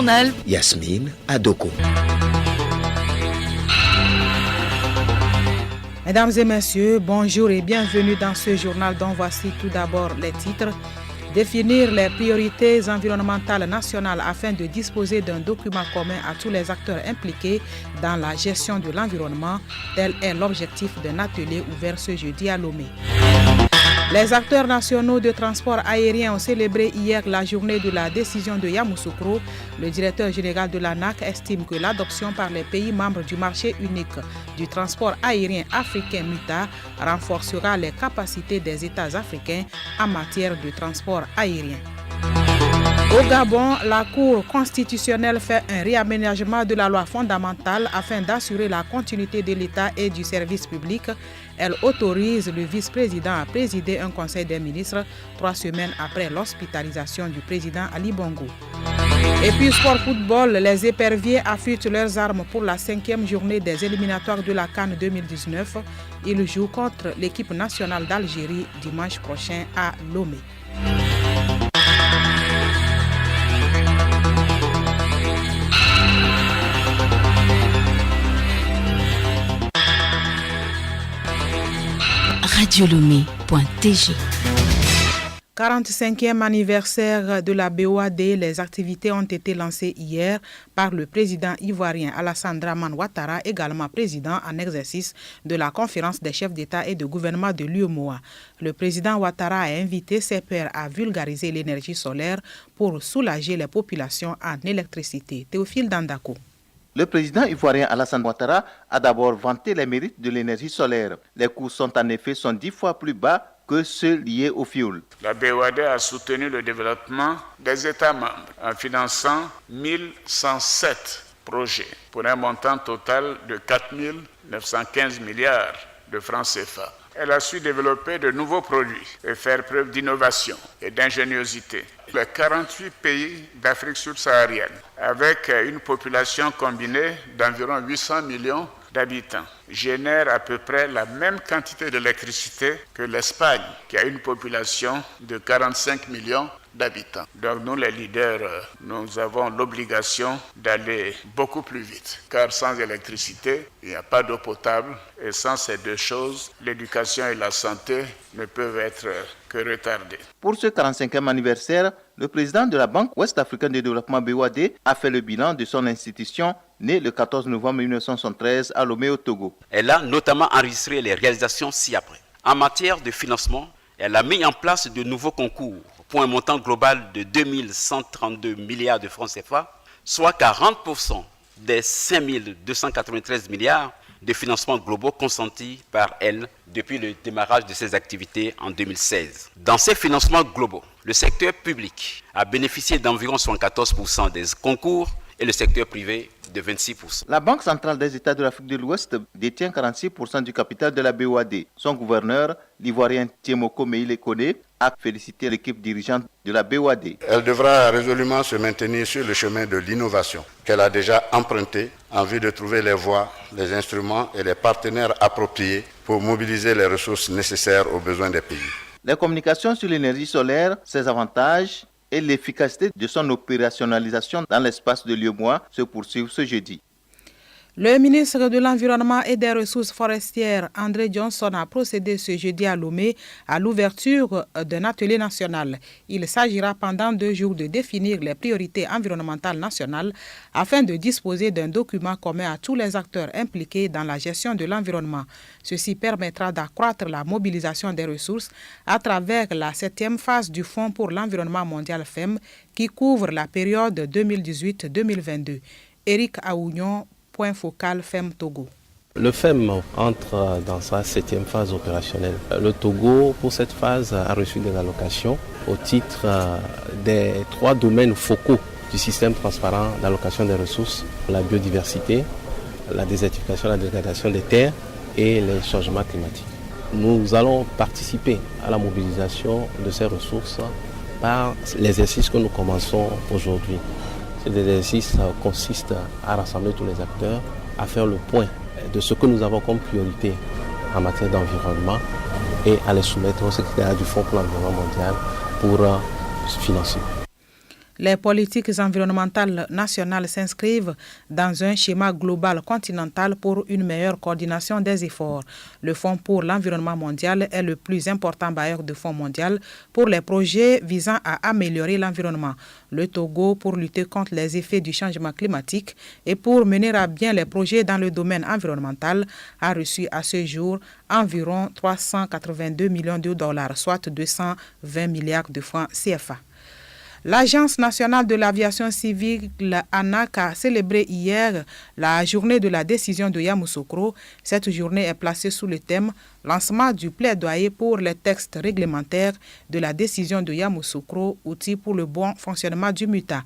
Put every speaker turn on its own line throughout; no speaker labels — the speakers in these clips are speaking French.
journal.
Yasmine Adoko.
Mesdames et messieurs, bonjour et bienvenue dans ce journal dont voici tout d'abord les titres. Définir les priorités environnementales nationales afin de disposer d'un document commun à tous les acteurs impliqués dans la gestion de l'environnement, tel est l'objectif d'un atelier ouvert ce jeudi à Lomé. Les acteurs nationaux de transport aérien ont célébré hier la journée de la décision de Yamoussoukro. Le directeur général de l'ANAC estime que l'adoption par les pays membres du marché unique du transport aérien africain MUTA renforcera les capacités des États africains en matière de transport aérien. Au Gabon, la Cour constitutionnelle fait un réaménagement de la loi fondamentale afin d'assurer la continuité de l'État et du service public. Elle autorise le vice-président à présider un conseil des ministres 3 semaines après l'hospitalisation du président Ali Bongo. Et puis sport football, les éperviers affûtent leurs armes pour la 5e journée des éliminatoires de la CAN 2019. Ils jouent contre l'équipe nationale d'Algérie dimanche prochain à Lomé.
Radiolomé.tg
45e anniversaire de la BOAD, les activités ont été lancées hier par le président ivoirien Alassane Dramane Ouattara, également président en exercice de la conférence des chefs d'État et de gouvernement de l'UEMOA. Le président Ouattara a invité ses pairs à vulgariser l'énergie solaire pour soulager les populations en électricité. Théophile Dandako.
Le président ivoirien Alassane Ouattara a d'abord vanté les mérites de l'énergie solaire. Les coûts sont en effet 10 fois plus bas que ceux liés au fioul.
La BOAD a soutenu le développement des États membres en finançant 1107 projets pour un montant total de 4 915 milliards de francs CFA. Elle a su développer de nouveaux produits et faire preuve d'innovation et d'ingéniosité. Les 48 pays d'Afrique subsaharienne, avec une population combinée d'environ 800 millions d'habitants, génèrent à peu près la même quantité d'électricité que l'Espagne, qui a une population de 45 millions d'habitants. Donc nous, les leaders, nous avons l'obligation d'aller beaucoup plus vite, car sans électricité, il n'y a pas d'eau potable, et sans ces deux choses, l'éducation et la santé ne peuvent être que retardées.
Pour ce 45e anniversaire, le président de la Banque ouest-africaine de développement BOAD a fait le bilan de son institution, née le 14 novembre 1973 à Lomé au Togo.
Elle a notamment enregistré les réalisations ci-après. En matière de financement, elle a mis en place de nouveaux concours pour un montant global de 2132 milliards de francs CFA, soit 40% des 5293 milliards de financements globaux consentis par elle depuis le démarrage de ses activités en 2016. Dans ces financements globaux, le secteur public a bénéficié d'environ 74% des concours et le secteur privé de 26%.
La Banque centrale des États de l'Afrique de l'Ouest détient 46% du capital de la BOAD. Son gouverneur, l'Ivoirien Tiemoko Meïle Kone, a félicité l'équipe dirigeante de la BOAD.
Elle devra résolument se maintenir sur le chemin de l'innovation qu'elle a déjà emprunté en vue de trouver les voies, les instruments et les partenaires appropriés pour mobiliser les ressources nécessaires aux besoins des pays.
Les communications sur l'énergie solaire, ses avantages et l'efficacité de son opérationnalisation dans l'espace de l'UEMOA se poursuivent ce jeudi.
Le ministre de l'Environnement et des Ressources forestières, André Johnson, a procédé ce jeudi à Lomé à l'ouverture d'un atelier national. Il s'agira pendant 2 jours de définir les priorités environnementales nationales afin de disposer d'un document commun à tous les acteurs impliqués dans la gestion de l'environnement. Ceci permettra d'accroître la mobilisation des ressources à travers la 7e phase du Fonds pour l'environnement mondial FEM qui couvre la période 2018-2022. Éric Aounion, point focal FEM Togo.
Le FEM entre dans sa 7e phase opérationnelle. Le Togo, pour cette phase, a reçu des allocations au titre des 3 domaines focaux du système transparent d'allocation des ressources, la biodiversité, la désertification, la dégradation des terres et les changements climatiques. Nous allons participer à la mobilisation de ces ressources par l'exercice que nous commençons aujourd'hui. Cet exercice consiste à rassembler tous les acteurs, à faire le point de ce que nous avons comme priorité en matière d'environnement et à les soumettre au secrétariat du Fonds pour l'environnement mondial pour financer.
Les politiques environnementales nationales s'inscrivent dans un schéma global continental pour une meilleure coordination des efforts. Le Fonds pour l'environnement mondial est le plus important bailleur de fonds mondial pour les projets visant à améliorer l'environnement. Le Togo, pour lutter contre les effets du changement climatique et pour mener à bien les projets dans le domaine environnemental, a reçu à ce jour environ 382 millions de dollars, soit 220 milliards de francs CFA. L'Agence nationale de l'aviation civile, ANAC, a célébré hier la journée de la décision de Yamoussoukro. Cette journée est placée sous le thème « Lancement du plaidoyer pour les textes réglementaires de la décision de Yamoussoukro, outil pour le bon fonctionnement du MUTA ».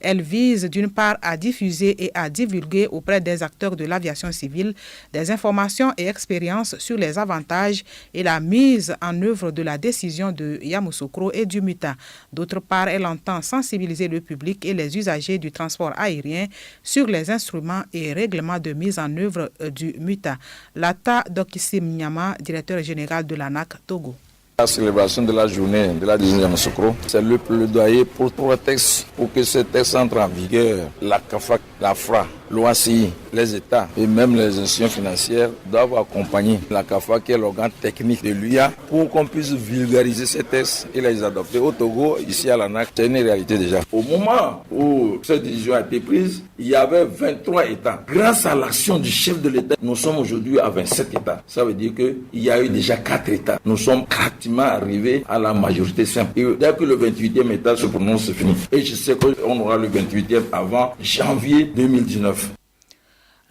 Elle vise d'une part à diffuser et à divulguer auprès des acteurs de l'aviation civile des informations et expériences sur les avantages et la mise en œuvre de la décision de Yamoussoukro et du MUTA. D'autre part, elle entend sensibiliser le public et les usagers du transport aérien sur les instruments et règlements de mise en œuvre du MUTA. Lata Dokissim Nyama, directeur général de l'ANAC Togo.
La célébration de la journée de la décision de Yamoussoukro, c'est le plaidoyer pour le texte, pour que ce texte entre en vigueur. La CAFAC, la FRA, l'OACI, les États et même les institutions financières doivent accompagner la CAFAC, qui est l'organe technique de l'UIA, pour qu'on puisse vulgariser ces textes et les adopter. Au Togo, ici à l'ANAC, c'est une réalité déjà. Au moment où cette décision a été prise, il y avait 23 États. Grâce à l'action du chef de l'État, nous sommes aujourd'hui à 27 États. Ça veut dire qu'il y a eu déjà 4 États. Nous sommes pratiquement arrivés à la majorité simple. Et dès que le 28e État se prononce, c'est fini. Et je sais qu'on aura le 28e avant janvier 2019.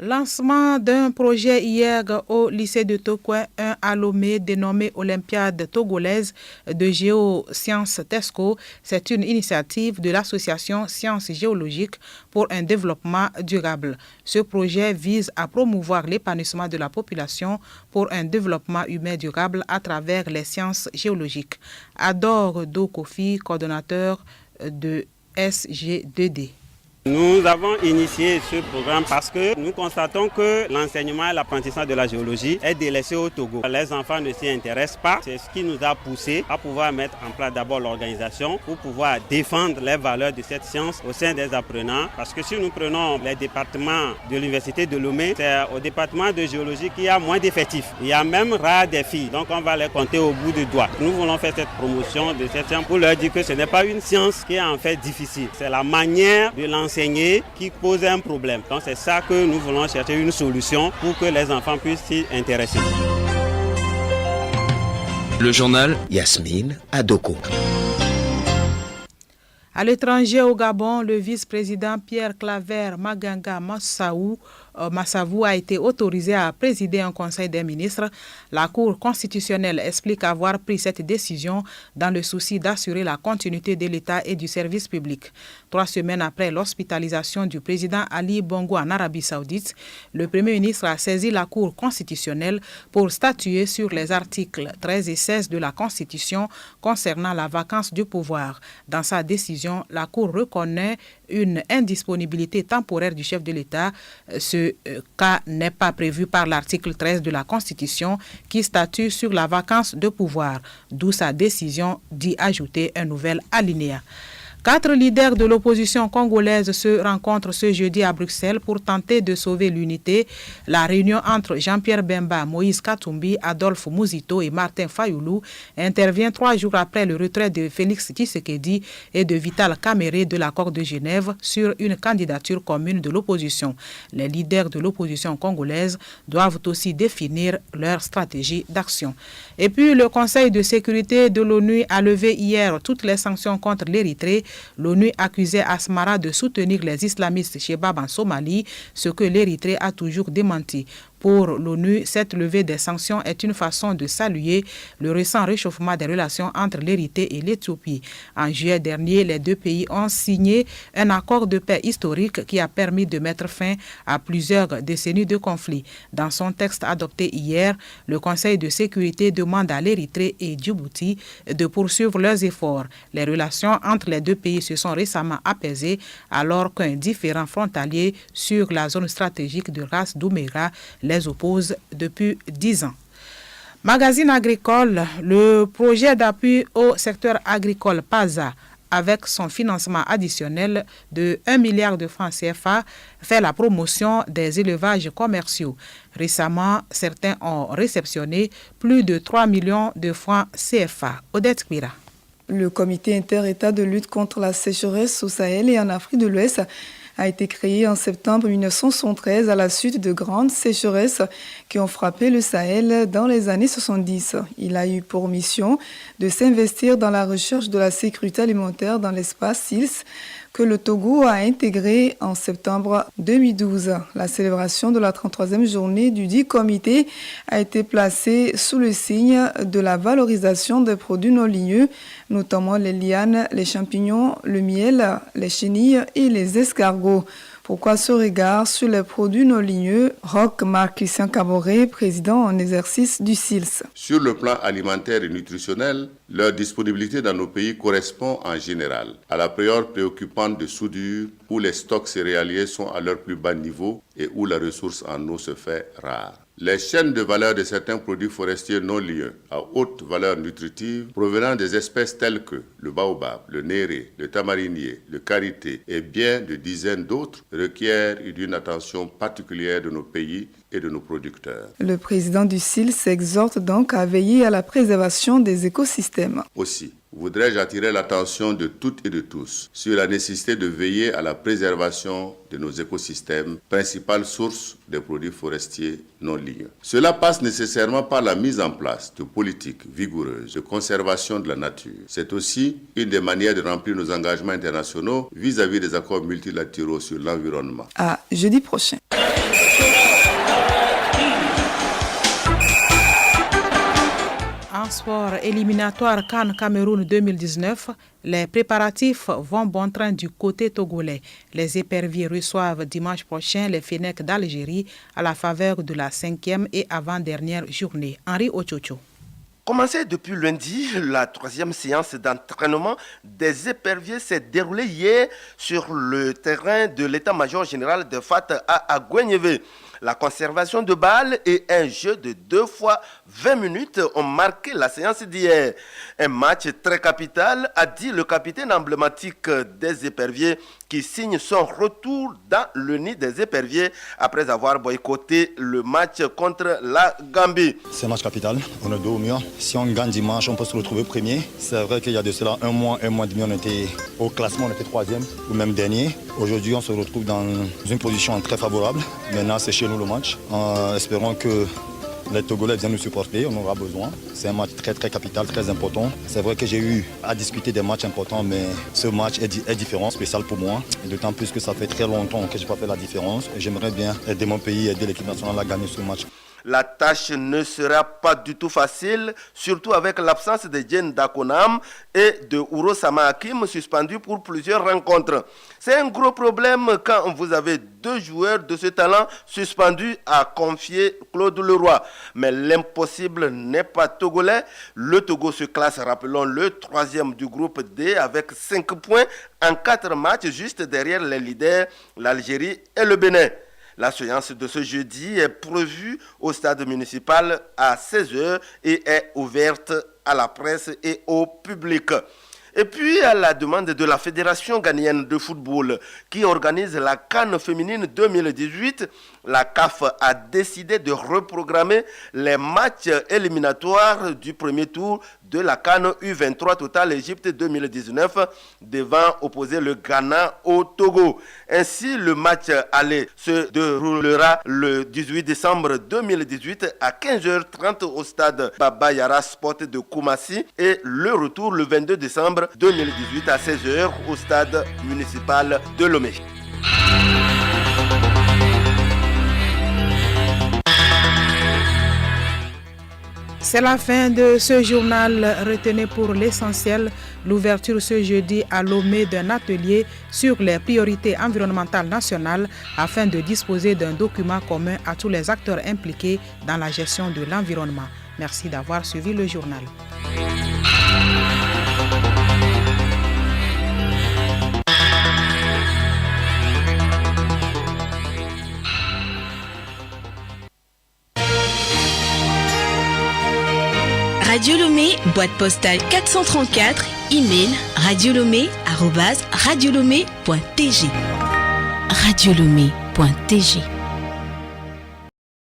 Lancement d'un projet hier au lycée de Tokwe, un à Lomé dénommé Olympiade togolaise de géosciences TESCO. C'est une initiative de l'association Sciences géologiques pour un développement durable. Ce projet vise à promouvoir l'épanouissement de la population pour un développement humain durable à travers les sciences géologiques. Adore Dokofi, coordonnateur de SG2D.
Nous avons initié ce programme parce que nous constatons que l'enseignement et l'apprentissage de la géologie est délaissé au Togo. Les enfants ne s'y intéressent pas. C'est ce qui nous a poussé à pouvoir mettre en place d'abord l'organisation pour pouvoir défendre les valeurs de cette science au sein des apprenants. Parce que si nous prenons les départements de l'université de Lomé, c'est au département de géologie qu'il y a moins d'effectifs. Il y a même rare des filles, donc on va les compter au bout du doigt. Nous voulons faire cette promotion de cette science pour leur dire que ce n'est pas une science qui est en fait difficile. C'est la manière de l'enseigner qui pose un problème. Donc c'est ça que nous voulons chercher une solution pour que les enfants puissent s'y intéresser.
Le journal Yasmine Adoko.
À l'étranger, au Gabon, le vice-président Pierre Claver Maganga Massavou a été autorisé à présider un conseil des ministres. La Cour constitutionnelle explique avoir pris cette décision dans le souci d'assurer la continuité de l'État et du service public. 3 semaines après l'hospitalisation du président Ali Bongo en Arabie Saoudite, le Premier ministre a saisi la Cour constitutionnelle pour statuer sur les articles 13 et 16 de la Constitution concernant la vacance du pouvoir. Dans sa décision, la Cour reconnaît une indisponibilité temporaire du chef de l'État. Ce cas n'est pas prévu par l'article 13 de la Constitution qui statue sur la vacance de pouvoir, d'où sa décision d'y ajouter un nouvel alinéa. 4 leaders de l'opposition congolaise se rencontrent ce jeudi à Bruxelles pour tenter de sauver l'unité. La réunion entre Jean-Pierre Bemba, Moïse Katumbi, Adolphe Mouzito et Martin Fayoulou intervient 3 jours après le retrait de Félix Tshisekedi et de Vital Kamerhe de l'accord de Genève sur une candidature commune de l'opposition. Les leaders de l'opposition congolaise doivent aussi définir leur stratégie d'action. Et puis le Conseil de sécurité de l'ONU a levé hier toutes les sanctions contre l'Érythrée. L'ONU accusait Asmara de soutenir les islamistes Chebab en Somalie, ce que l'Érythrée a toujours démenti. Pour l'ONU, cette levée des sanctions est une façon de saluer le récent réchauffement des relations entre l'Érythrée et l'Éthiopie. En juillet dernier, les 2 pays ont signé un accord de paix historique qui a permis de mettre fin à plusieurs décennies de conflits. Dans son texte adopté hier, le Conseil de sécurité demande à l'Érythrée et Djibouti de poursuivre leurs efforts. Les relations entre les 2 pays se sont récemment apaisées alors qu'un différend frontalier sur la zone stratégique de Ras Doumera les oppose depuis 10 ans. Magazine agricole, le projet d'appui au secteur agricole PASA avec son financement additionnel de 1 milliard de francs CFA, fait la promotion des élevages commerciaux. Récemment, certains ont réceptionné plus de 3 millions de francs CFA. Odette Kbira.
Le comité inter-État de lutte contre la sécheresse au Sahel et en Afrique de l'Ouest a été créé en septembre 1973 à la suite de grandes sécheresses qui ont frappé le Sahel dans les années 70. Il a eu pour mission de s'investir dans la recherche de la sécurité alimentaire dans l'espace SILS que le Togo a intégré en septembre 2012. La célébration de la 33e journée du dit comité a été placée sous le signe de la valorisation des produits non ligneux, notamment les lianes, les champignons, le miel, les chenilles et les escargots. Pourquoi ce regard sur les produits non ligneux? Roch Marc-Christian Caboret, président en exercice du SILS.
Sur le plan alimentaire et nutritionnel, leur disponibilité dans nos pays correspond en général à la période préoccupante de soudure où les stocks céréaliers sont à leur plus bas niveau et où la ressource en eau se fait rare. Les chaînes de valeur de certains produits forestiers non ligneux à haute valeur nutritive provenant des espèces telles que le baobab, le néré, le tamarinier, le karité et bien de dizaines d'autres requièrent une attention particulière de nos pays et de nos producteurs.
Le président du SILS exhorte donc à veiller à la préservation des écosystèmes.
Aussi, voudrais-je attirer l'attention de toutes et de tous sur la nécessité de veiller à la préservation de nos écosystèmes, principale source des produits forestiers non ligneux. Cela passe nécessairement par la mise en place de politiques vigoureuses de conservation de la nature. C'est aussi une des manières de remplir nos engagements internationaux vis-à-vis des accords multilatéraux sur l'environnement.
À jeudi prochain.
En sport éliminatoire CAN Cameroun 2019, les préparatifs vont bon train du côté togolais. Les éperviers reçoivent dimanche prochain les Fennecs d'Algérie à la faveur de la 5e et avant-dernière journée. Henri Ochocho.
Commencé depuis lundi, la 3e séance d'entraînement des éperviers s'est déroulée hier sur le terrain de l'état-major général de FAT à Agouenieve. La conservation de balles et un jeu de 2 fois 20 minutes ont marqué la séance d'hier. Un match très capital, a dit le capitaine emblématique des éperviers qui signe son retour dans le nid des éperviers après avoir boycotté le match contre la Gambie.
C'est un match capital, on est deux au mur. Si on gagne dimanche, on peut se retrouver premier. C'est vrai qu'il y a de cela un mois et demi, on était au classement, on était 3e ou même dernier. Aujourd'hui, on se retrouve dans une position très favorable. Maintenant, c'est chez nous le match. Espérons que les Togolais viennent nous supporter, on aura besoin. C'est un match très capital, très important. C'est vrai que j'ai eu à discuter des matchs importants, mais ce match est différent, spécial pour moi. Et d'autant plus que ça fait très longtemps que je n'ai pas fait la différence. Et j'aimerais bien aider mon pays, aider l'équipe nationale à gagner ce match.
La tâche ne sera pas du tout facile, surtout avec l'absence de Jen Dakonam et de Ouro Sama Hakim suspendus pour plusieurs rencontres. C'est un gros problème quand vous avez 2 joueurs de ce talent suspendus, a confié Claude Leroy. Mais l'impossible n'est pas togolais. Le Togo se classe, rappelons, le 3e du groupe D avec 5 points en 4 matchs, juste derrière les leaders, l'Algérie et le Bénin. La séance de ce jeudi est prévue au stade municipal à 16h et est ouverte à la presse et au public. Et puis, à la demande de la Fédération ghanéenne de football qui organise la CAN féminine 2018, la CAF a décidé de reprogrammer les matchs éliminatoires du premier tour de la CAN U23 Total Égypte 2019 devant opposer le Ghana au Togo. Ainsi, le match aller se déroulera le 18 décembre 2018 à 15h30 au stade Baba Yara Sport de Koumassi et le retour le 22 décembre 2018 à 16h au stade municipal de Lomé.
C'est la fin de ce journal. Retenez pour l'essentiel l'ouverture ce jeudi à Lomé d'un atelier sur les priorités environnementales nationales afin de disposer d'un document commun à tous les acteurs impliqués dans la gestion de l'environnement. Merci d'avoir suivi le journal.
Radio Lomé, Boîte postale 434, email radiolomé@radiolomé.tg. Radiolomé.tg